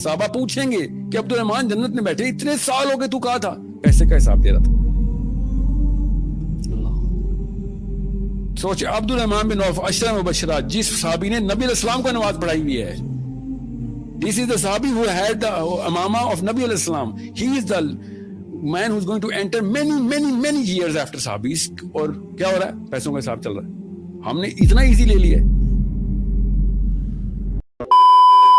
साहबा पूछेंगे कि अब्दुल रहमान जन्नत में बैठे, इतने साल हो गए तू कहा था, पैसे का हिसाब दे रहा था। सोच, अब्दुल रहमान बिन औफ अशरा मुबशरा, जिस साहबी ने नबी अलैहिस्सलाम को नमाज पढ़ाई हुई है। दिस इज द साहबी हु हैड द इमामा ऑफ नबी अलैहिस्सलाम। He is the man who is going to enter many many many years after साहबीज। और क्या हो रहा है? पैसों का हिसाब चल रहा है। हमने इतना इजी ले लिया है।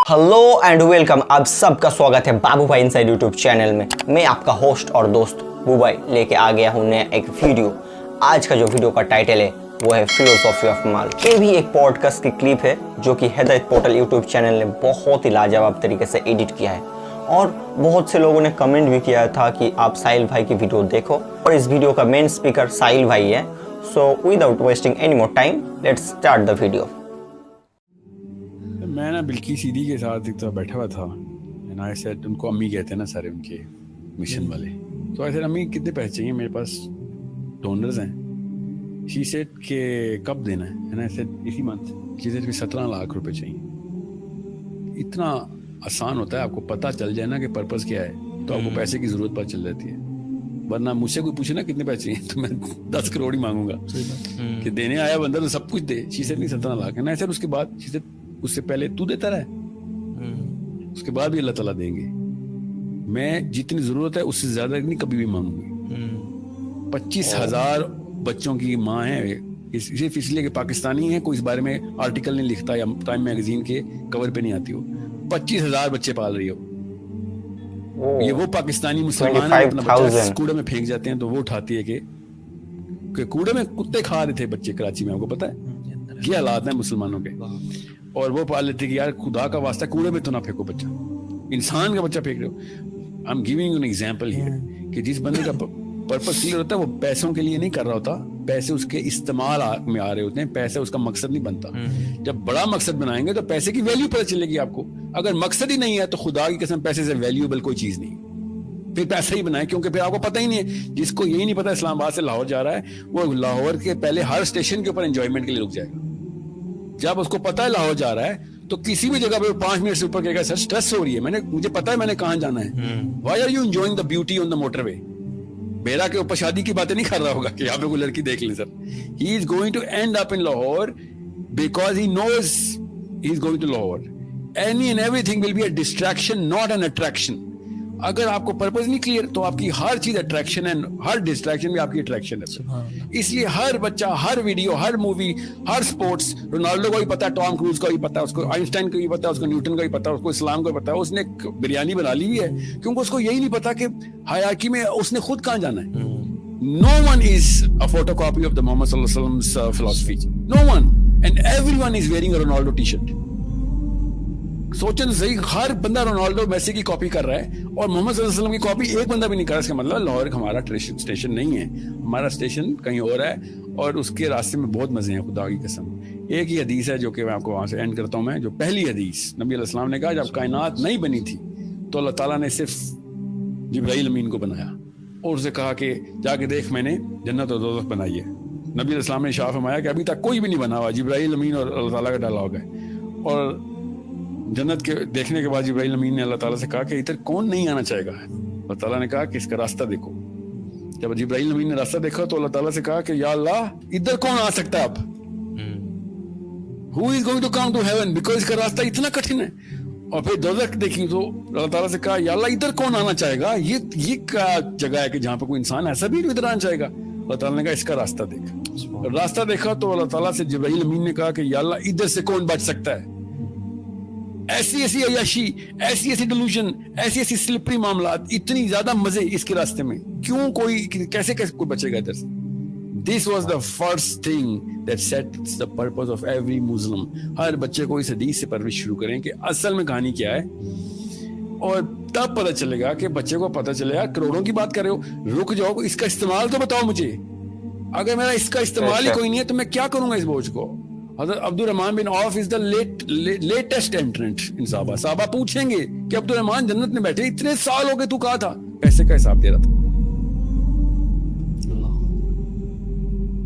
हेलो एंड वेलकम, आप सबका स्वागत है बाबू भाई इनसाइड यूट्यूब चैनल में। मैं आपका होस्ट और दोस्त बुबाई लेके आ गया हूँ नया एक वीडियो। आज का जो वीडियो का टाइटल है वो है फिलोसॉफी ऑफ माल। ये भी एक पॉडकास्ट की क्लिप है जो कि हिदायत पोर्टल यूट्यूब चैनल ने बहुत ही लाजवाब तरीके से एडिट किया है, और बहुत से लोगों ने कमेंट भी किया था कि आप साहिल भाई की वीडियो देखो, और इस वीडियो का मेन स्पीकर साहिल भाई है। So without wasting any more time, let's start the video. मैं ना बिल्की सीधी के साथ एक तो बैठा हुआ था, एंड आई सेड, उनको अम्मी कहते हैं ना सारे उनके मिशन वाले, तो आई सेड अम्मी कितने पैसे चाहिए, मेरे पास डोनर्स हैं। शी सेड कि कब देना है, एंड आई सेड इसी मंथ। शी सेड कि 17 लाख रुपए चाहिए। इतना आसान होता है, आपको पता चल जाए ना कि पर्पस क्या है तो आपको पैसे की जरूरत पता चल जाती है। वरना मुझसे कोई पूछे ना कितने पैसे चाहिए तो मैं 10 करोड़ ही मांगूंगा कि देने आया बंदा तो सब कुछ दे। शी सेड नहीं 17 लाख है ना। सर उसके बाद शी सेड उससे पहले तू देता रहे, उसके बाद भी अल्लाह ताला देंगे। मैं जितनी जरूरत है उससे ज्यादा नहीं कभी भी मांगूंगी। 25,000 बच्चों की माँ है, सिर्फ इसलिए कि पाकिस्तानी है, कोई इस बारे में आर्टिकल नहीं लिखता या टाइम मैगजीन के कवर पे नहीं आती हो। 25,000 बच्चे पाल रही हो। ये वो पाकिस्तानी मुसलमान है, अपना बच्चा कूड़े में फेंक जाते हैं तो वो उठाती है कि कूड़े में कुत्ते खा रहे थे बच्चे कराची में, आपको पता है ये हालात है मुसलमानों के। और वो पाल लेते कि यार खुदा का वास्ता कूड़े में तो ना फेंको बच्चा, इंसान का बच्चा फेंक रहे हो। I am giving you an example here कि जिस बंदे का पर्पस क्लियर होता है वो पैसों के लिए नहीं कर रहा होता, पैसे उसके इस्तेमाल में आ रहे होते हैं, पैसे उसका मकसद नहीं बनता। जब बड़ा मकसद बनाएंगे तो पैसे की वैल्यू पता चलेगी आपको। अगर मकसद ही नहीं है तो खुदा की कसम पैसे से वैल्यूएबल कोई चीज नहीं, फिर पैसा ही बनाए, क्योंकि फिर आपको पता ही नहीं है। जिसको यही नहीं पता इस्लामाबाद से लाहौर जा रहा है, वो लाहौर के पहले हर स्टेशन के ऊपर एंजॉयमेंट के लिए रुक जाएगा। जब उसको पता है लाहौर जा रहा है तो किसी भी जगह पे 5 मिनट से ऊपर कहेगा सर स्ट्रेस हो रही है, मुझे पता है मैंने कहां जाना है। Why are you enjoying the beauty on the motorway? बेरा के ऊपर शादी की बातें नहीं कर रहा होगा कि यहाँ पे कोई लड़की देख ले। Sir he is going to end up in Lahore because he knows he is going to Lahore. Any and everything will be a distraction, not an attraction. अगर आपको पर्पस नहीं क्लियर तो आपकी हर चीज अट्रैक्शन है, हर डिस्ट्रैक्शन भी आपकी अट्रैक्शन है। इसलिए हर बच्चा, हर वीडियो, हर मूवी, हर स्पोर्ट्स, रोनाल्डो को भी पता है, टॉम क्रूज को भी पता है, उसको आइंस्टाइन को भी पता है, उसको न्यूटन को भी पता है, उसको इस्लाम को भी पता है। उसने बिरयानी बना ली हुई है क्योंकि उसको यही नहीं पता कि हायरार्की में उसने खुद कहां जाना है। No one is a photocopy of the Muhammad sallallahu alaihi wasallam's philosophy. No one, and everyone is wearing a Ronaldo t-shirt. सोचें तो सही, हर बंदा रोनाल्डो मेसी की कॉपी कर रहा है और मोहम्मद सल्लल्लाहु अलैहि वसल्लम की कॉपी एक बंदा भी नहीं कर रहा। इसका मतलब लाहौर हमारा स्टेशन नहीं है, हमारा स्टेशन कहीं और है, और उसके रास्ते में बहुत मजे हैं खुदा की कसम। एक ही हदीस है जो कि मैं आपको वहां से एंड करता हूं। मैं जो पहली हदीस, नबी अलैहि सलाम ने कहा जब कायनात नहीं बनी थी तो अल्लाह ताला ने सिर्फ जिब्राइल अमीन को बनाया और उसे कहा कि जाके देख मैंने जन्नत और दोज़ख बनाई है। नबी अलैहि सलाम ने इरशाद फरमाया कि अभी तक कोई भी नहीं बना हुआ, जिब्राइल अमीन और अल्लाह ताला का डायलॉग है। और जन्नत के देखने के बाद जिब्राइल अमीन ने अल्लाह ताला से कहा कि इधर कौन नहीं आना चाहेगा। अल्लाह ताला ने कहा कि इसका रास्ता देखो। जब जिब्राइल अमीन ने रास्ता देखा तो अल्लाह ताला से कहा कि या अल्लाह इधर कौन आ सकता है अब? Who is going to come to heaven, because इसका रास्ता इतना कठिन है। और फिर दोज़ख देखी तो अल्लाह ताला से कहा या अल्लाह इधर कौन आना चाहेगा? ये क्या जगह है कि जहां पर कोई इंसान ऐसा भी इधर आना चाहेगा? अल्लाह ताला ने कहा इसका रास्ता देख। रास्ता देखा तो अल्लाह ताला से जिब्राइल अमीन ने कहा कि या अल्लाह इधर से कौन बच सकता है? ऐसी ऐसी अयाशी, ऐसी ऐसी डिल्यूजन, ऐसी ऐसी स्लिपरी मामलात, इतनी ज्यादा मजे इसके रास्ते में, क्यों कोई कैसे कोई बचेगा इधर से? This was the first thing that sets the purpose of every Muslim. हर बच्चे को इस हदीस से परवरिश शुरू करें कि असल में कहानी क्या है, और तब पता चलेगा कि बच्चे को पता चलेगा। करोड़ों की बात कर रहे हो, रुक जाओ, इसका इस्तेमाल तो बताओ मुझे। अगर मेरा इसका इस्तेमाल ही कोई नहीं है तो मैं क्या करूंगा इस बोझ को? हज़रत Abdul Rahman bin Auf is the latest entrant in साहबा। साहबा पूछेंगे कि अब्दुल रहमान जन्नत में बैठे, इतने साल हो गए तू कहा था, पैसे का हिसाब दे रहा था।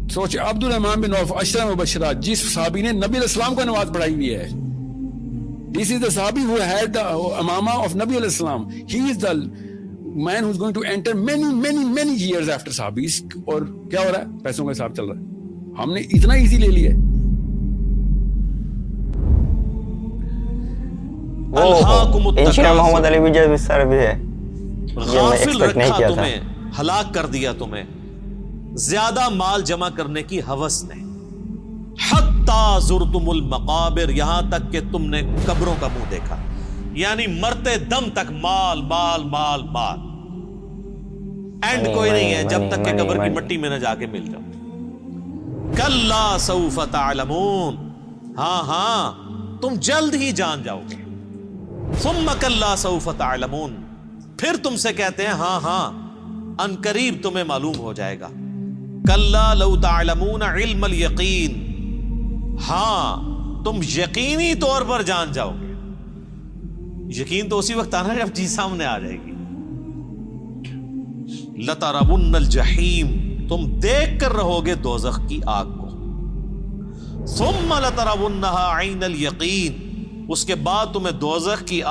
सोच, अब्दुल रहमान बिन औफ अशरा मुबशरा, जिस साहबी ने नबी अलैहिस्सलाम को नमाज पढ़ाई हुई है। This is the Sahabi who had the Amama of Nabi alayhi salam. He is the man who's going to enter many years after Sahabis. और क्या हो रहा है? पैसों का हिसाब चल रहा है. हमने इतना easy ले लिया है. इंशिया मोहम्मद अली विजय विस्तार भी है. गाफिल रखा तुम्हें, हलाक कर दिया तुम्हें ज्यादा माल जमा करने की हवस ने. हत्ता जुरतुमुल मकाबिर, यहां तक कि तुमने कब्रों का मुंह देखा. यानी मरते दम तक माल माल माल माल. एंड कोई नहीं है जब तक कि कब्र की मिट्टी में न जाके मिल जाओ. कल्ला सौफ तअलमून, हाँ तुम जल्द ही जान जाओगे. सुम्मा कल्ला सौफ तअलमून, फिर तुमसे कहते हैं हाँ अनकरीब तुम्हें मालूम हो जाएगा. कल्ला लौ तअलमून इल्मल यकीन, हाँ तुम यकीनी तौर पर जान जाओगे. यकीन तो उसी वक्त आना जब चीज सामने आ जाएगी. लतरवुन्नल जहीम, तुम देख कर रहोगे दोज़ख की आग को. सुम्मा लतरवुन्नहा ऐनल यकीन, उसके बाद तुम्हें दोज़ख की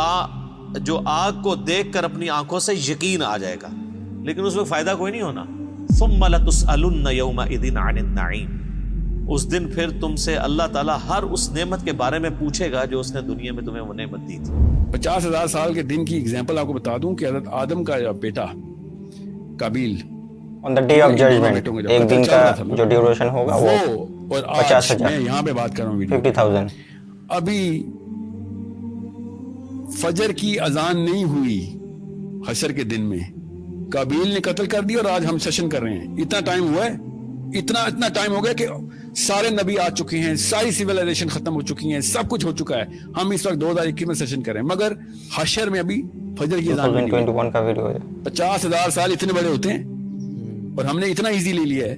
जो आग को देखकर अपनी आंखों से यकीन आ जाएगा. लेकिन उसमें फायदा कोई नहीं होना. सुम्मा लतुसअलुन्न यौमइदिन अनिन नईम, उस दिन फिर तुमसे अल्लाह ताला हर उस नेमत के बारे में पूछेगा जो उसने दुनिया में तुम्हें वो नेमत दी थी. 50,000 साल के दिन की एग्जांपल आपको बता दूं कि हज़रत आदम का बेटा काबिल on the day of judgment, एक दिन का जो ड्यूरेशन होगा वो और 50,000. मैं यहाँ पे बात कर रहा हूँ 50,000. अभी फजर की अजान नहीं हुई हशर के दिन में, काबिल ने कत्ल कर दिया और आज हम सेशन कर रहे हैं. इतना टाइम हुआ है, इतना टाइम हो गया कि सारे नबी आ चुके हैं, सारी सिविलाइजेशन खत्म हो चुकी है, सब कुछ हो चुका है. हम इस वक्त 2021 में सेशन कर रहे हैं, मगर हशर में अभी फजर की अजान नहीं हुई. 2021 का वीडियो है. 50,000 साल इतने बड़े होते हैं और हमने इतना इजी ले लिया है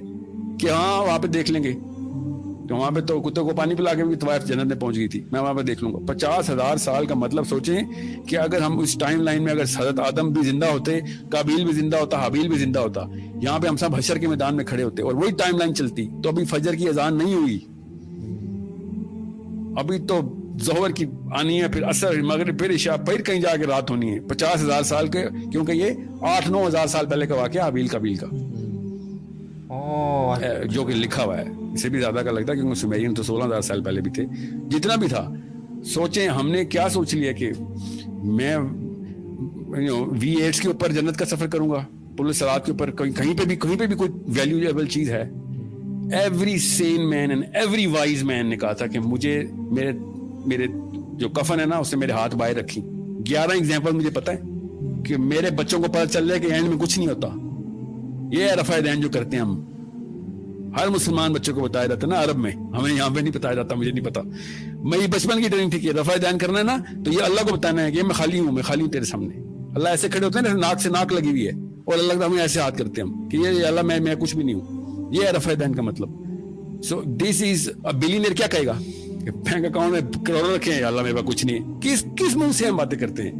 कि हाँ वहां पे देख लेंगे. तो वहां पे तो कुत्ते को पानी पिला के भी तवाइफ जन्नत में पहुंच गई थी, मैं वहां पे देख लूंगा. 50,000 साल का मतलब सोचें कि अगर हम उस टाइम लाइन में अगर हजरत आदम भी जिंदा होते, काबिल भी जिंदा होता, हाबिल भी जिंदा होता, यहाँ पे हम सब हशर के मैदान में खड़े होते और वही टाइम लाइन चलती, तो अभी फजर की अजान नहीं हुई. अभी तो जोहर की आनी है, फिर असर, मगरिब, फिर इशा, फिर कहीं जाके रात होनी है. 50,000 साल के, क्योंकि ये 8-9 हजार साल पहले का वाकया हाबिल काबिल का, जो कि लिखा हुआ है. इससे भी ज्यादा का लगता है क्योंकि सुमेरियन तो 16,000 साल पहले भी थे. जितना भी था, सोचें हमने क्या सोच लिया कि मैं V8 के ऊपर जन्नत का सफर करूंगा, पुलिस सरात के ऊपर, कहीं पे भी कोई वैल्यूएबल चीज है. Every Sen man and every wise man ने कहा था कि मुझे मेरे जो कफन है ना उससे मेरे हाथ बाहर रखी. 11 एग्जाम्पल मुझे पता है कि मेरे बच्चों को पता चल जाए कि एंड में कुछ नहीं होता. ये रफ़ा दैन जो करते हैं हम, हर मुसलमान बच्चों को बताया जाता है ना अरब में, हमें यहाँ पे नहीं बताया जाता, मुझे नहीं पता. मेरी बचपन की ट्रेनिंग थी कि रफ़ा दैन करना है ना तो ये अल्लाह को बताना है कि मैं खाली हूँ तेरे सामने. अल्लाह ऐसे खड़े होते हैं ना, नाक से नाक लगी हुई है और अल्लाह हमें ऐसे हाथ करते हैं हम कि ये अल्लाह मैं कुछ भी नहीं हूँ. ये है रफ़ा दैन का मतलब. So this is a billionaire क्या कहेगा कि बैंक अकाउंट में करोड़ों रखे हैं, अल्लाह मेरे पास कुछ नहीं है. किस मुंह से हम बातें करते हैं.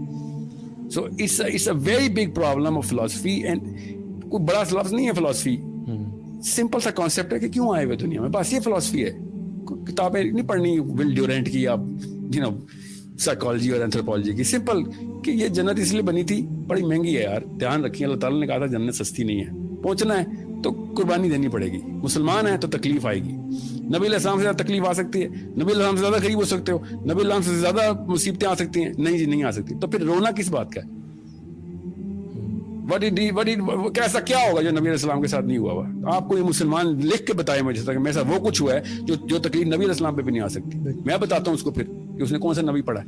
So it's a very big problem of philosophy. And कोई बड़ा लफ्ज नहीं है फिलॉसफी, सिंपल सा कॉन्सेप्ट है कि क्यों आए हुए दुनिया में, बस ये फिलॉसफी है. किताबें नहीं पढ़नी विल ड्यूरेंट की या साइकोलॉजी और एंथ्रोपोलॉजी की. सिंपल कि ये जन्नत इसलिए बनी थी, बड़ी महंगी है यार, ध्यान रखिए. अल्लाह ताला ने कहा था जन्नत सस्ती नहीं है, पहुंचना है तो कुर्बानी देनी पड़ेगी. मुसलमान है तो तकलीफ आएगी. नबी अलैहिस्सलाम से ज्यादा तकलीफ आ सकती है, नबी अलैहिस्सलाम से ज्यादा करीब हो सकते हो, नबी अलैहिस्सलाम से ज्यादा मुसीबतें आ सकती हैं. नहीं जी, नहीं आ सकती. तो फिर रोना किस बात का है? कैसा क्या होगा जो नबी अलैहिस्सलाम के साथ नहीं हुआ हुआ? आपको ये मुसलमान लिख के बताए मुझे तक मेरे साथ वो कुछ हुआ है जो तकलीफ नबी अलैहिस्सलाम पे भी नहीं आ सकती. मैं बताता हूँ उसको फिर कि उसने कौन सा नबी पढ़ा है.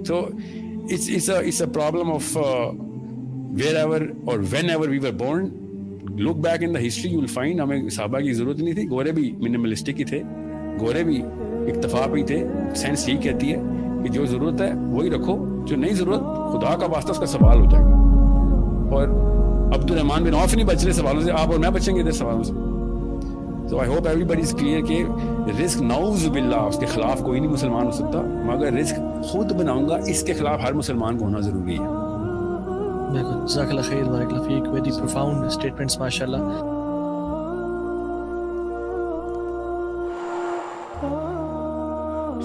So it's a problem of wherever or whenever we were born. Look back in the history, you will find हमें सहाबा की जरूरत नहीं थी. गोरे भी मिनिमलिस्टिक ही थे, गोरे भी इक्तफा पे ही थे. साइंस यही कहती है कि जो जरूरत है वही रखो, जो नहीं जरूरत खुदा का वास्ता उसका सवाल हो जाएगा. और अब्दुल-रहमान बिन औफ नहीं बच रहे सवालों से, आप और मैं बचेंगे इधर सवालों से. So I hope everybody is clear कि रिस्क नाउज़ बिल्लाह उसके खिलाफ कोई नहीं मुसलमान हो सकता, मगर रिस्क खुद बनाऊंगा इसके खिलाफ हर मुसलमान को होना जरूरी है. जज़ाकल्लाह खैर, बारकल्लाह फीक. वेरी प्रोफाउंड स्टेटमेंट्स माशाल्लाह.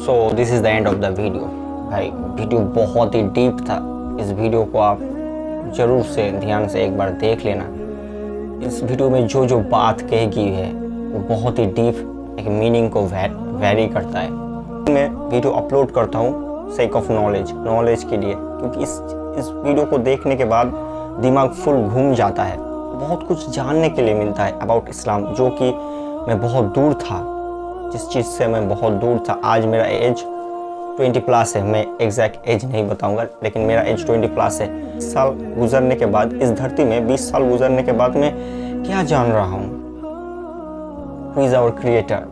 So this is the end of the video. भाई वीडियो बहुत ही डीप था। इस वीडियो को आप ज़रूर से ध्यान से एक बार देख लेना। इस वीडियो में जो जो बात कही गई है वो बहुत ही डीप एक मीनिंग को वेरी करता है। मैं वीडियो अपलोड करता हूँ सेक ऑफ नॉलेज के लिए, क्योंकि इस वीडियो को देखने के बाद दिमाग फुल घूम जाता है, बहुत कुछ जानने के लिए मिलता है अबाउट इस्लाम, जो कि मैं बहुत दूर था, जिस चीज़ से मैं बहुत दूर था। आज मेरा एज 20+ है, मैं एग्जैक्ट एज नहीं बताऊंगा, लेकिन मेरा एज 20+ है। 20 साल गुजरने के बाद इस धरती में, 20 साल गुजरने के बाद मैं क्या जान रहा हूँ? Who is our creator?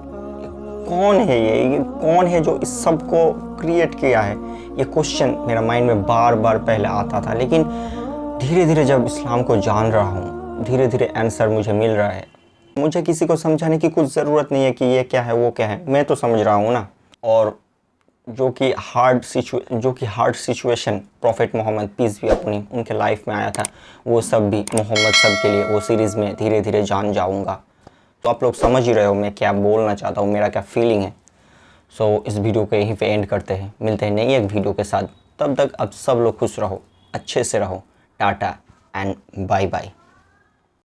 कौन है ये कौन है जो इस सब को क्रिएट किया है? ये क्वेश्चन मेरा माइंड में बार बार पहले आता था, लेकिन धीरे धीरे जब इस्लाम को जान रहा हूँ, धीरे धीरे आंसर मुझे मिल रहा है। मुझे किसी को समझाने की कुछ ज़रूरत नहीं है कि ये क्या है वो क्या है, मैं तो समझ रहा हूँ ना। और जो कि hard situation prophet Mohammad peace भी अपनी उनके लाइफ में आया था, वो सब भी मोहम्मद सब के लिए वो सीरीज़ में धीरे धीरे जान जाऊँगा। तो आप लोग समझ ही रहे हो मैं क्या बोलना चाहता हूँ, मेरा क्या फीलिंग है। सो इस वीडियो को यहीं पे एंड करते हैं, मिलते हैं नई एक वीडियो के साथ। तब तक अब सब लोग खुश रहो, अच्छे से रहो। Tata and bye bye.